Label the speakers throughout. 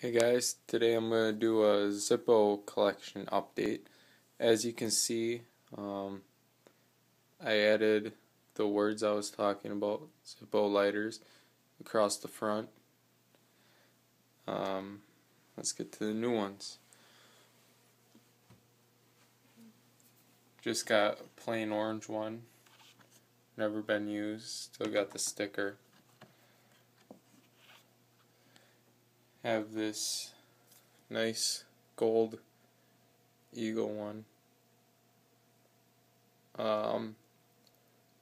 Speaker 1: Hey guys, today I'm going to do a Zippo collection update. As you can see, I added the words I was talking about, Zippo lighters, across the front. Let's get to the new ones. Just got a plain orange one, never been used, still got the sticker. Have this nice gold eagle one.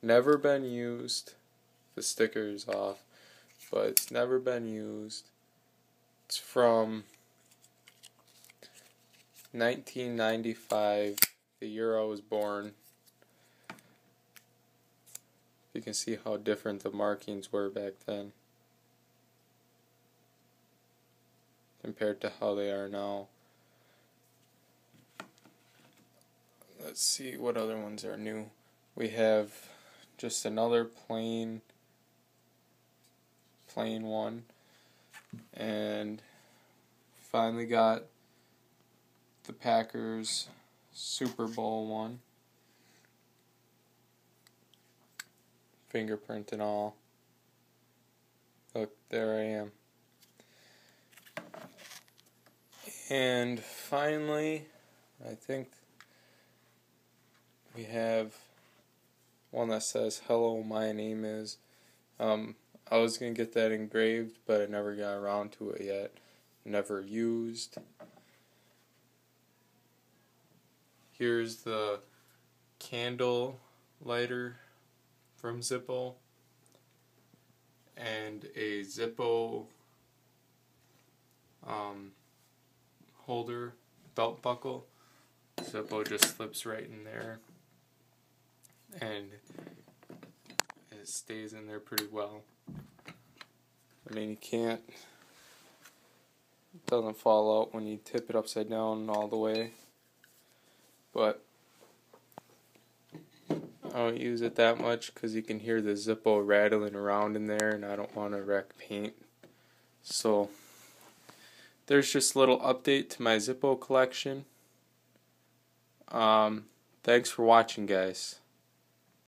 Speaker 1: Never been used. The sticker is off, but it's never been used. It's from 1995, the year I was born. You can see how different the markings were back then compared to how they are now. Let's see what other ones are new. We have just another plain one, and finally got the Packers Super Bowl one, fingerprint and all. Look, there I am. And finally, I think we have one that says, "Hello, my name is." I was going to get that engraved, but I never got around to it yet. Never used. Here's the candle lighter from Zippo, and a Zippo holder belt buckle. Zippo just slips right in there, and it stays in there pretty well. I mean, it doesn't fall out when you tip it upside down all the way, but I don't use it that much because you can hear the Zippo rattling around in there, and I don't want to wreck paint. So there's just a little update to my Zippo collection. Thanks for watching, guys.